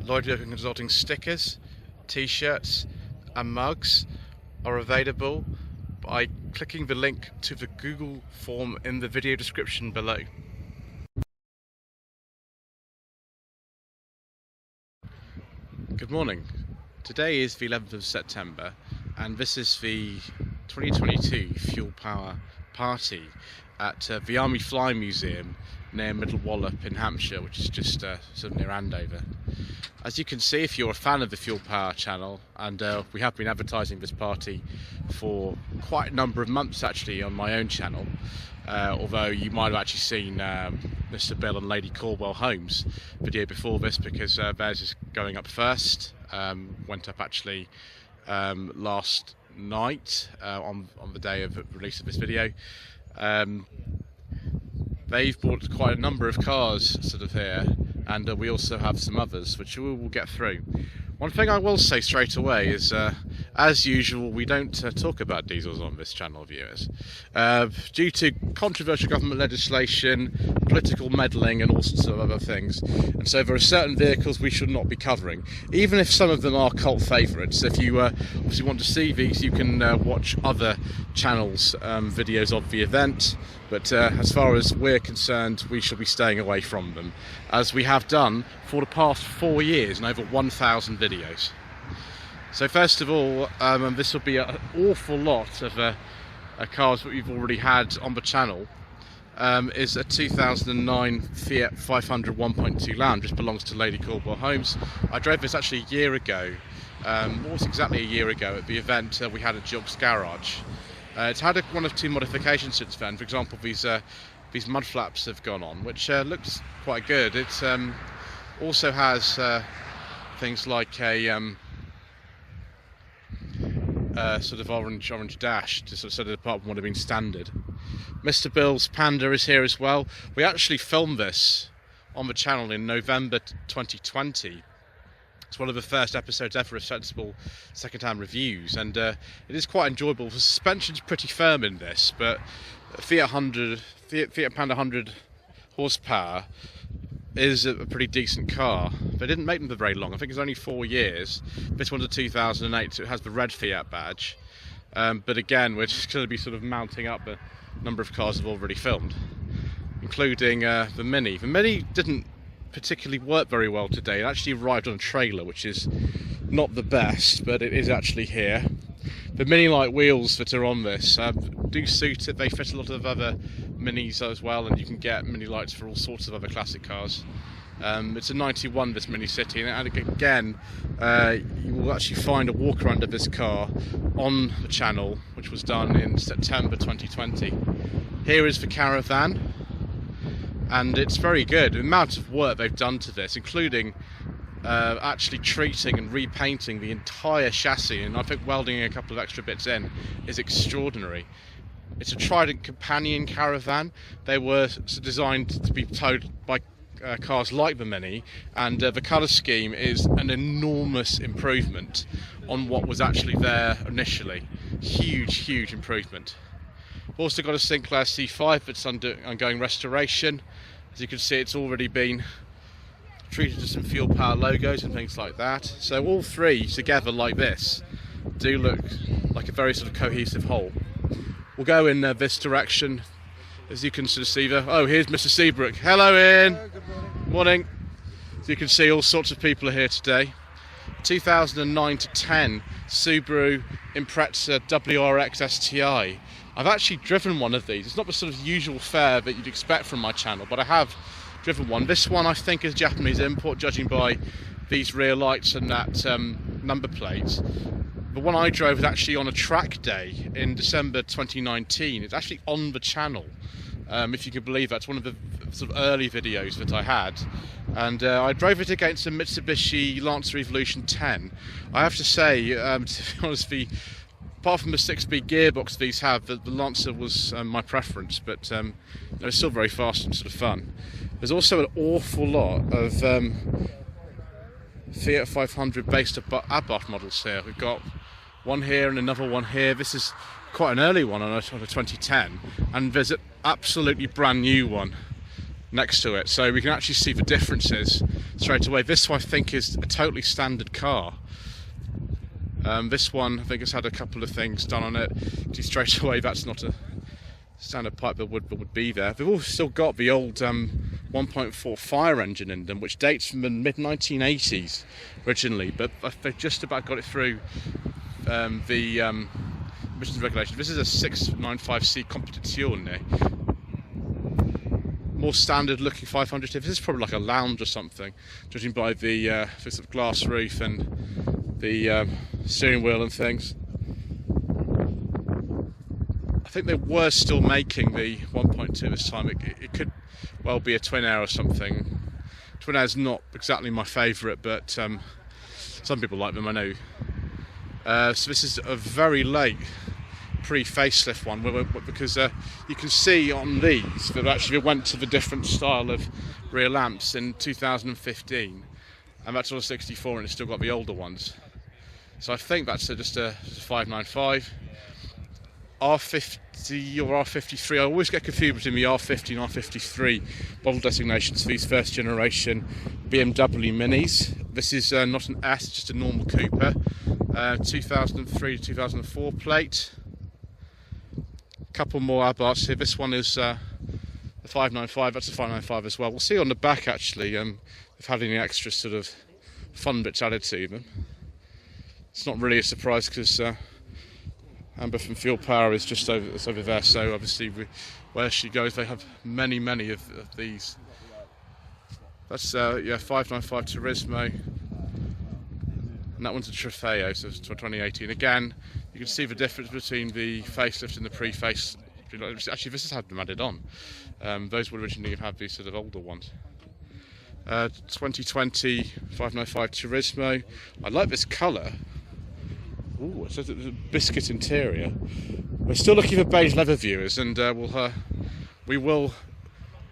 Lloyd Consulting stickers, t-shirts and mugs are available by clicking the link to the Google form in the video description below. Good morning. Today is the 11th of September and this is the 2022 Fuel Power Party at the Army Fly Museum near Middle Wallop in Hampshire, which is just sort of near Andover. As you can see, if you're a fan of the Fuel Power channel, and we have been advertising this party for quite a number of months actually on my own channel, although you might have actually seen Mr. Bill and Lady Caldwell Holmes video before this, because theirs is going up first. Went up actually last night on the day of release of this video. They've bought quite a number of cars sort of here, and we also have some others which we will get through. One thing I will say straight away is, as usual, we don't talk about diesels on this channel, viewers, due to controversial government legislation, political meddling and all sorts of other things, and so there are certain vehicles we should not be covering, even if some of them are cult favourites. If you obviously want to see these, you can watch other channels' videos of the event, but as far as we're concerned, we should be staying away from them, as we have done for the past 4 years and over 1,000 videos. So first of all, this will be an awful lot of cars that we've already had on the channel. Is a 2009 Fiat 500 1.2 Lounge, which belongs to Lady Caldwell Holmes. I drove this actually a year ago, almost exactly a year ago, at the event we had at Job's Garage. It's had one of two modifications since then. For example, these mud flaps have gone on, which looks quite good. It also has things like a sort of orange dash, to sort of set it apart from what had been standard. Mr. Bill's Panda is here as well. We actually filmed this on the channel in November 2020. It's one of the first episodes ever of sensible second-hand reviews, and it is quite enjoyable. The suspension's pretty firm in this, but Fiat Panda 100 horsepower is a pretty decent car. They didn't make them for very long. I think it's only 4 years. This one's a 2008, so it has the red Fiat badge. But again, we're just going to be sort of mounting up a number of cars I've already filmed, including the Mini. The Mini didn't particularly work very well today. It actually arrived on a trailer, which is not the best, but it is actually here. The Mini Light wheels that are on this do suit it. They fit a lot of other Minis as well, and you can get Mini Lights for all sorts of other classic cars. It's a 91, this Mini City, and again, you will actually find a walk around of this car on the channel, which was done in September 2020. Here is the Caravan, and it's very good. The amount of work they've done to this, including actually treating and repainting the entire chassis, and I think welding a couple of extra bits in, is extraordinary. It's a Trident companion caravan. They were designed to be towed by cars like the Mini, and the colour scheme is an enormous improvement on what was actually there initially. Huge improvement. We've also got a Sinclair C5 that's undergoing restoration. As you can see, it's already been treated to some Fuel Power logos and things like that. So all three together like this do look like a very sort of cohesive whole. We'll go in this direction, as you can sort of see there. Oh, here's Mr. Seabrook. Hello, Ian. Hello, good morning. Morning. As you can see, all sorts of people are here today. 2009 to 10 Subaru Impreza WRX STI. I've actually driven one of these. It's not the sort of usual fare that you'd expect from my channel, but I have driven one. This one I think is Japanese import, judging by these rear lights and that number plate. The one I drove was actually on a track day in December 2019. It's actually on the channel, if you can believe that. It's one of the sort of early videos that I had, and I drove it against a Mitsubishi Lancer Evolution 10. I have to say, to be honest, apart from the 6-speed gearbox these have, the Lancer was my preference, but it's still very fast and sort of fun. There's also an awful lot of Fiat 500 based Abarth models here. We've got one here and another one here. This is quite an early one on a 2010, and there's an absolutely brand new one next to it, so we can actually see the differences straight away. This one I think is a totally standard car. This one I think has had a couple of things done on it. See straight away that's not a standard pipe that would be there. They've all still got the old 1.4 fire engine in them, which dates from the mid-1980s originally, but they've just about got it through the emissions regulations. This is a 695C Competizione. More standard looking 500. This is probably like a lounge or something, judging by the sort of glass roof and the steering wheel and things. I think they were still making the 1.2 this time. It could well be a twin air or something. Twin air is not exactly my favourite, but some people like them, I know. So this is a very late pre-facelift one, because you can see on these that actually it went to the different style of rear lamps in 2015, and that's on a 64 and it's still got the older ones. So I think that's just a 595. R50 or R53, I always get confused between the R50 and R53 model designations for these first generation BMW Minis. This is not an S, it's just a normal Cooper. 2003 to 2004 plate. Couple more Abarths here. This one is the 595, that's a 595 as well. We'll see on the back actually if they've had any extra sort of fun bits added to them. It's not really a surprise because Amber from Fuel Power is just over there, so obviously where she goes they have many of these. That's 595 Turismo, and that one's a Trofeo, so it's 2018. Again, you can see the difference between the facelift and the pre-face. Actually, this has had them added on. Those would originally have had these sort of older ones. 2020 595 Turismo. I like this colour. Ooh, it's a biscuit interior. We're still looking for beige leather viewers, and we will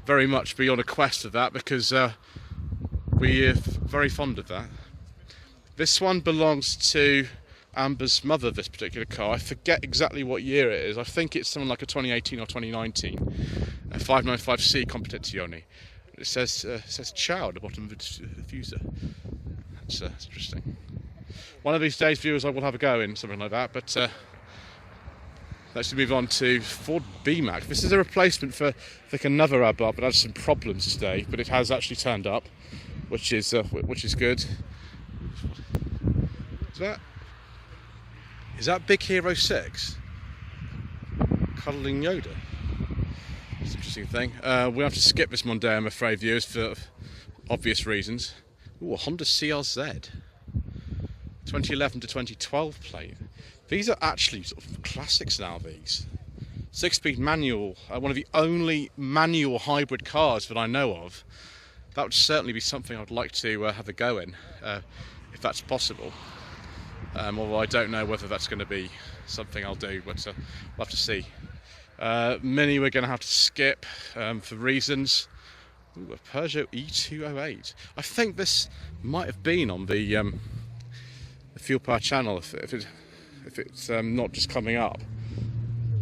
very much be on a quest for that, because we're very fond of that. This one belongs to Amber's mother, this particular car. I forget exactly what year it is. I think it's something like a 2018 or 2019. A 595C Competizione. It says ciao at the bottom of the diffuser. That's interesting. One of these days, viewers, I will have a go in something like that, but let's move on to Ford B-Max. This is a replacement for, I think, another Abarth, but had some problems today, but it has actually turned up, which is good. Is that Big Hero 6? Cuddling Yoda? It's an interesting thing. We'll have to skip this one day, I'm afraid, viewers, for obvious reasons. Ooh, a Honda CRZ. 2011 to 2012 plate. These are actually sort of classics now, these. 6-speed manual, one of the only manual hybrid cars that I know of. That would certainly be something I'd like to have a go in, if that's possible. Although I don't know whether that's going to be something I'll do, but we'll have to see. Mini we're going to have to skip for reasons. Ooh, a Peugeot E208. I think this might have been on the Fuel Power channel if it's not just coming up.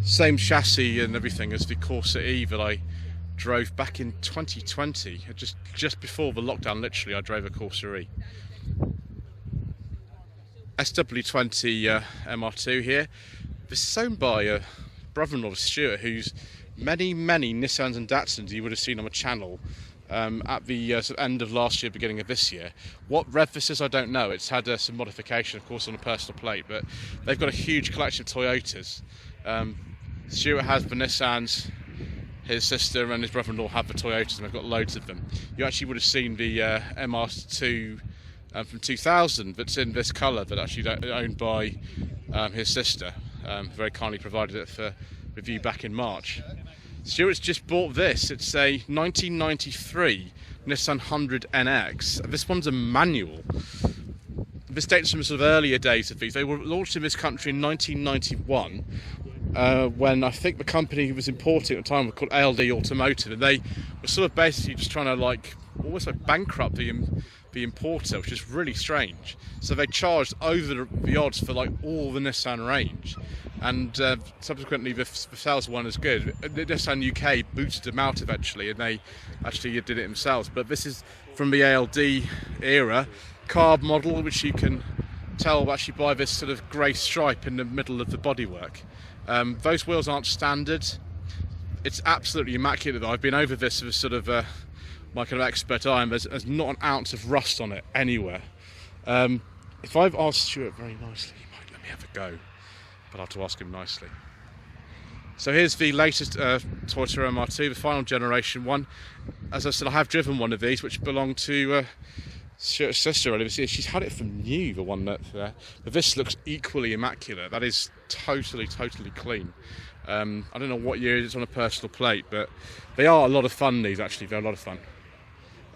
Same chassis and everything as the Corsa E that I drove back in 2020, just before the lockdown. Literally, I drove a Corsa E. SW20 MR2 here. This is owned by a brother-in-law of Stuart, who's many Nissans and Datsuns you would have seen on the channel at the sort of end of last year, beginning of this year. What rev this is, I don't know. It's had some modification, of course, on a personal plate, but they've got a huge collection of Toyotas. Stuart has the Nissans, his sister and his brother-in-law have the Toyotas, and they've got loads of them. You actually would have seen the MR2 from 2000 that's in this colour, that actually owned by his sister. Very kindly provided it for review back in March. Stuart's just bought this. It's a 1993 Nissan 100 NX. This one's a manual. This dates from sort of earlier days of these. They were launched in this country in 1991, when I think the company who was importing at the time was called ALD Automotive, and they were sort of basically just trying to almost bankrupt the the importer, which is really strange. So they charged over the odds for like all the Nissan range, and subsequently the sales weren't as good. The Nissan UK booted them out eventually, and they actually did it themselves. But this is from the ALD era, carb model, which you can tell actually by this sort of grey stripe in the middle of the bodywork. Those wheels aren't standard. It's absolutely immaculate though. I've been over this with sort of my kind of expert eye, and there's not an ounce of rust on it anywhere. If I've asked Stuart very nicely, he might let me have a go, but I'll have to ask him nicely. So here's the latest Toyota MR2, the final generation one. As I said, I have driven one of these, which belonged to Stuart's sister earlier this year. She's had it from new, the one that but this looks equally immaculate. That is totally clean. I don't know what year it's on a personal plate, but they are a lot of fun, these actually. They're a lot of fun.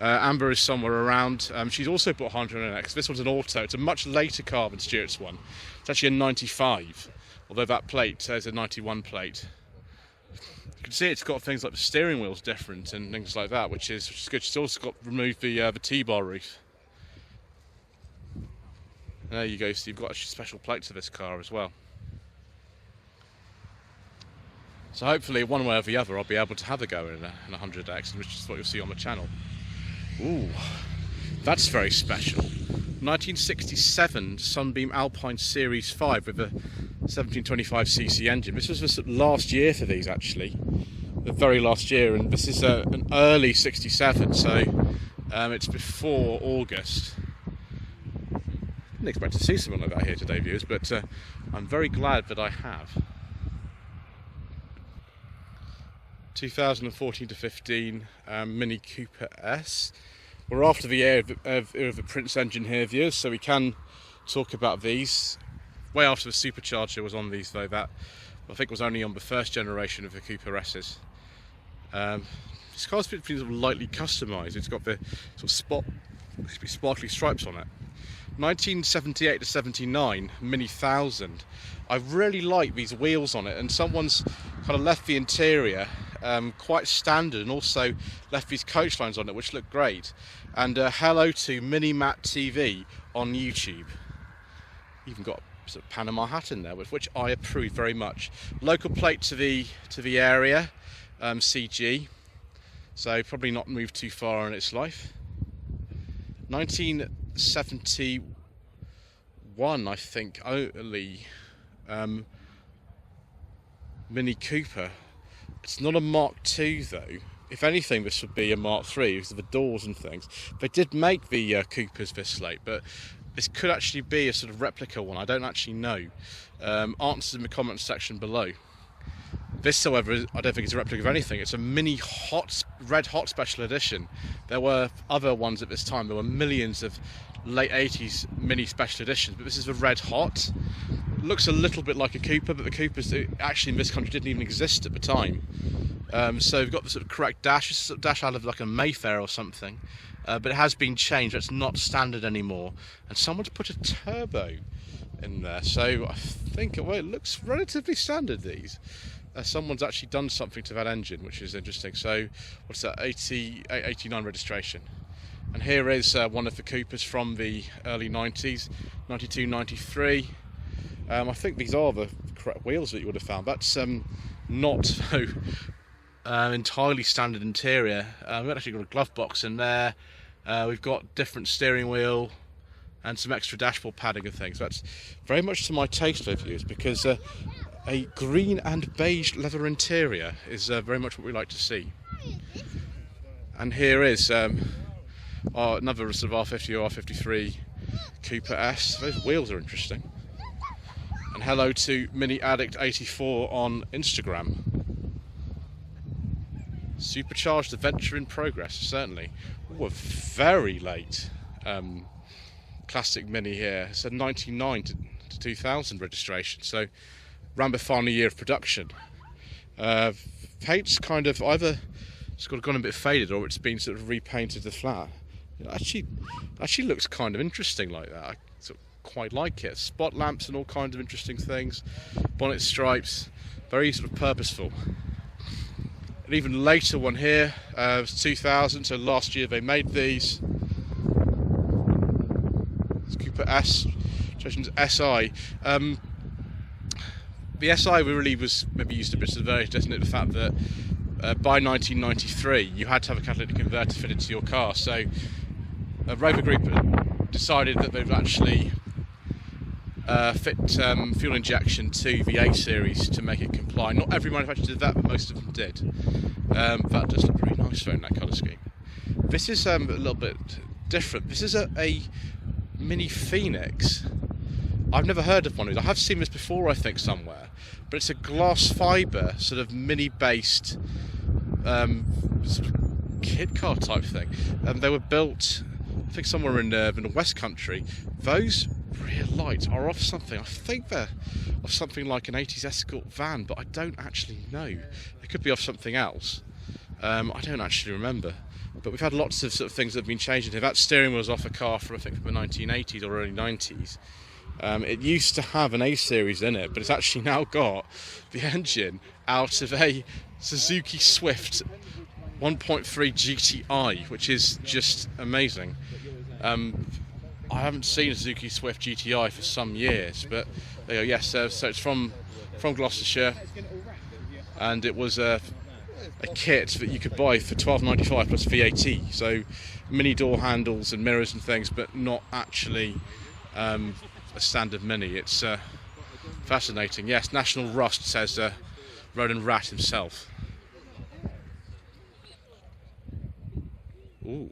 Amber is somewhere around. She's also bought a Honda NX. This one's an auto. It's a much later car than Stuart's one. It's actually a 95, although that plate says a 91 plate. You can see it's got things like the steering wheel's different and things like that, which is good. She's also got removed the T-bar roof. There you go. So you've got actually special plates for this car as well. So hopefully, one way or the other, I'll be able to have a go in a 100X, which is what you'll see on the channel. Ooh, that's very special. 1967 Sunbeam Alpine Series 5 with a 1725cc engine. This was the last year for these, actually. The very last year, and this is an early 67, so it's before August. Didn't expect to see something like that here today, viewers, but I'm very glad that I have. 2014 to 15 Mini Cooper S. We're after the era of the Prince engine here, viewers, so we can talk about these. Way after the supercharger was on these, though. That I think was only on the first generation of the Cooper S's. This car's been sort of lightly customised. It's got the sort of sparkly stripes on it. 1978 to 79 Mini 1000. I really like these wheels on it, and someone's kind of left the interior quite standard, and also left these coach lines on it, which look great. And hello to Mini Matt TV on YouTube. Even got a sort of Panama hat in there, which I approve very much. Local plate to the area, CG. So probably not moved too far in its life. 1971, I think, only Mini Cooper. It's not a Mark II though. If anything, this would be a Mark III because of the doors and things. They did make the Coopers this late, but this could actually be a sort of replica one. I don't actually know. Answers in the comments section below. This, however, I don't think it's a replica of anything. It's a Mini Red Hot Special Edition. There were other ones at this time. There were millions of late 80s Mini Special Editions, but this is the Red Hot. It looks a little bit like a Cooper, but the Coopers actually in this country didn't even exist at the time. So we've got the sort of correct dash. It's a sort of dash out of like a Mayfair or something, but it has been changed. It's not standard anymore, and someone's put a turbo in there. So I think well, it looks relatively standard. These. Someone's actually done something to that engine, which is interesting. So what's that? 89 registration. And here is one of the Coopers from the early 90s, 92, 93. I think these are the correct wheels that you would have found. That's not so entirely standard interior. We've actually got a glove box in there. We've got different steering wheel and some extra dashboard padding and things. That's very much to my taste, viewers, because a green and beige leather interior is very much what we like to see. And here is another sort of R50 or R53 Cooper S. Those wheels are interesting. And hello to Mini Addict 84 on Instagram. Supercharged adventure in progress, certainly. Ooh, a very late classic Mini here. It's a 99 to 2000 registration, so around the final year of production. Paint's kind of either it's gone a bit faded or it's been sort of repainted to flat. It actually looks kind of interesting like that. I sort of quite like it. Spot lamps and all kinds of interesting things. Bonnet stripes, very sort of purposeful. An even later one here, was 2000, so last year they made these. It's Cooper S, SI. The SI really was maybe used a bit to the verge, doesn't it? The fact that by 1993 you had to have a catalytic converter fitted to your car. So Rover Group decided that they'd actually fit fuel injection to the A series to make it comply. Not every manufacturer did that, but most of them did. That does look really nice though in that colour scheme. This is a little bit different. This is a Mini Phoenix. I've never heard of one of these. I have seen this before, I think, somewhere, but it's a glass fibre sort of mini-based sort of kit car type thing. They were built, I think, somewhere in the West Country. Those rear lights are off something. I think they're off something like an 80s Escort van, but I don't actually know. They could be off something else. I don't actually remember. But we've had lots of sort of things that have been changed here. That steering wheel was off a car from, I think, from the 1980s or early 90s. It used to have an A series in it, but it's actually now got the engine out of a Suzuki Swift 1.3 GTI, which is just amazing. I haven't seen a Suzuki Swift GTI for some years, but there you go. Yes, so it's from Gloucestershire, and it was a kit that you could buy for £12.95 plus VAT. So mini door handles and mirrors and things, but not actually a standard Mini. It's fascinating. Yes, National Rust, says Roland Rat himself. Ooh,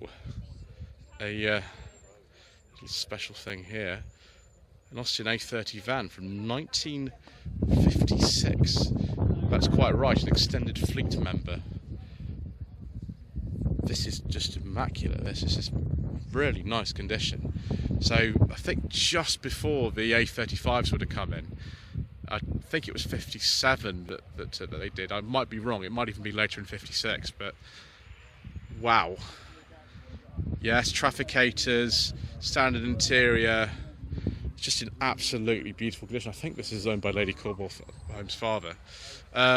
a little special thing here. An Austin A30 van from 1956. That's quite right, an extended fleet member. This is just immaculate. This is just really nice condition. So I think just before the A35s would have come in, I think it was 57 that they did. I might be wrong, it might even be later in 56, but wow. Yes, trafficators, standard interior, just in absolutely beautiful condition. I think this is owned by Lady Cornwall-Holmes' father,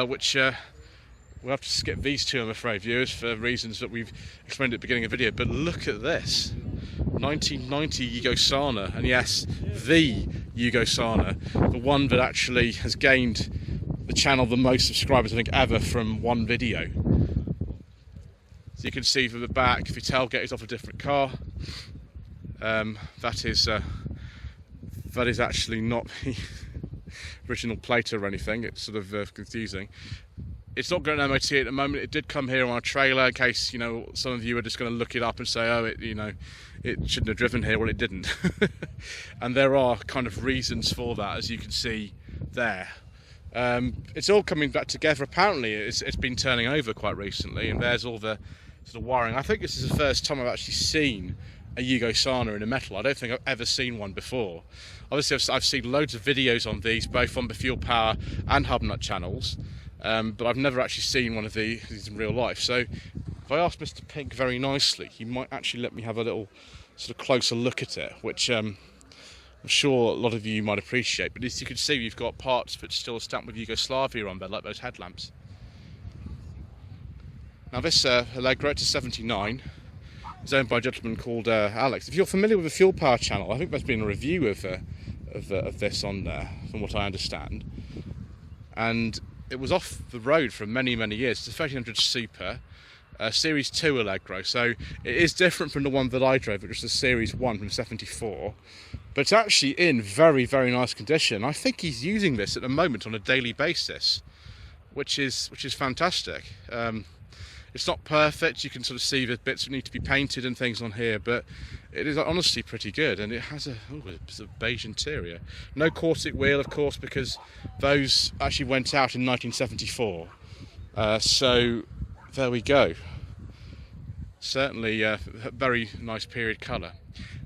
which we'll have to skip these two, I'm afraid, viewers, for reasons that we've explained at the beginning of the video. But look at this, 1990 Hugo Santana, and yes, the Hugo Santana, the one that actually has gained the channel the most subscribers, I think, ever from one video. So you can see from the back, the tailgate is off a different car. That is actually not the original plate or anything. It's sort of confusing. It's not going to MOT at the moment. It did come here on a trailer, in case, you know, some of you are just going to look it up and say, oh, it shouldn't have driven here. Well, it didn't. And there are kind of reasons for that, as you can see there. It's all coming back together. Apparently it's been turning over quite recently, and there's all the sort of wiring. I think this is the first time I've actually seen a Hugo Santana in a metal. I don't think I've ever seen one before. Obviously I've seen loads of videos on these, both on the Fuel Power and Hubnut channels, but I've never actually seen one of these in real life. So if I ask Mr. Pink very nicely, he might actually let me have a little sort of closer look at it, which I'm sure a lot of you might appreciate. But as you can see, you've got parts that still are stamped with Yugoslavia on there, like those headlamps. Now this Allegro to 79 is owned by a gentleman called Alex. If you're familiar with the Fuel Power channel, I think there's been a review of this on there, from what I understand. And it was off the road for many, many years. It's a 1300 Super, Series 2 Allegro, so it is different from the one that I drove, which was the Series 1 from 74. But it's actually in very, very nice condition. I think he's using this at the moment on a daily basis, which is fantastic. It's not perfect. You can sort of see the bits that need to be painted and things on here, but it is honestly pretty good. And it has a beige interior. No Corsic wheel, of course, because those actually went out in 1974. So there we go. Certainly a very nice period colour.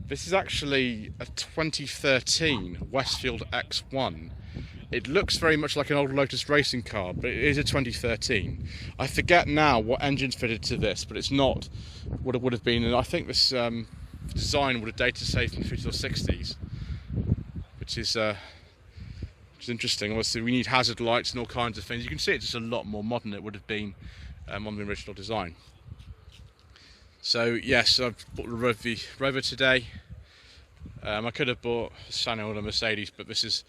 This is actually a 2013 Westfield X1. It looks very much like an old Lotus racing car, but it is a 2013. I forget now what engine's fitted to this, but it's not what it would have been. And I think this design would have dated, say, from the 50s or 60s, which is interesting. Obviously, we need hazard lights and all kinds of things. You can see it's just a lot more modern than it would have been on the original design. So yes, I've bought the Rover today. I could have bought a Santa or a Mercedes, but this is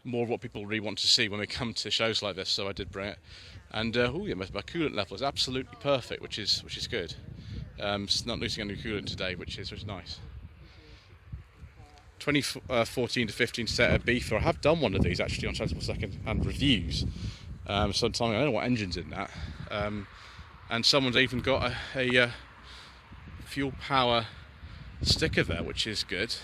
more of what people really want to see when they come to shows like this, so I did bring it. And oh yeah, my coolant level is absolutely perfect, which is good. It's not losing any coolant today, which is nice. 2014 to 15 set of Beaver. I have done one of these actually on Transport Second Hand Reviews. Sometime I don't know what engine's in that. And someone's even got a fuel power sticker there, which is good.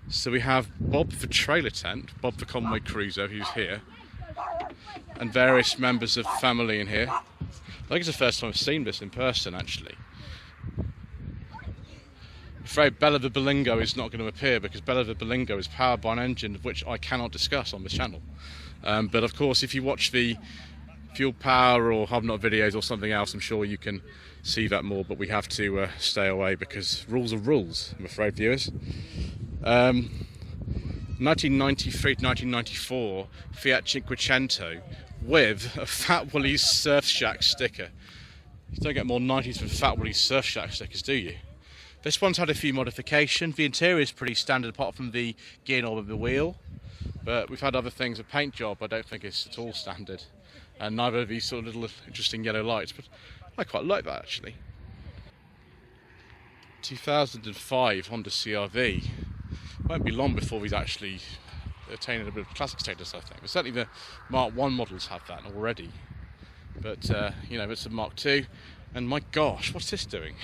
So we have Bob the trailer tent, Bob the convoy cruiser, who's here, and various members of family in here. I think it's the first time I've seen this in person, actually. I'm afraid Bella the Berlingo is not going to appear because Bella the Berlingo is powered by an engine of which I cannot discuss on this channel. But of course, if you watch the fuel power or Hub Not videos or something else, I'm sure you can see that more, but we have to stay away because rules are rules, I'm afraid, viewers. 1993 to 1994 Fiat Cinquecento with a Fat Willie's Surf Shack sticker. You don't get more 90s than Fat Willie's Surf Shack stickers, do you? This one's had a few modifications. The interior is pretty standard apart from the gear knob of the wheel, but we've had other things. A paint job I don't think is at all standard, and neither of these sort of little interesting yellow lights, but I quite like that actually. 2005 Honda CR-V. Won't be long before we've actually attained a bit of classic status, I think. But certainly the Mark 1 models have that already. But, you know, it's a Mark 2. And my gosh, what's this doing?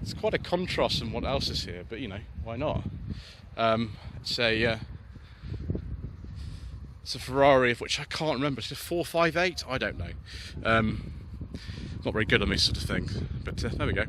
It's quite a contrast from what else is here, but, you know, why not? It's a Ferrari, of which I can't remember. It's a 458? I don't know. Not very good on this sort of thing. But there we go.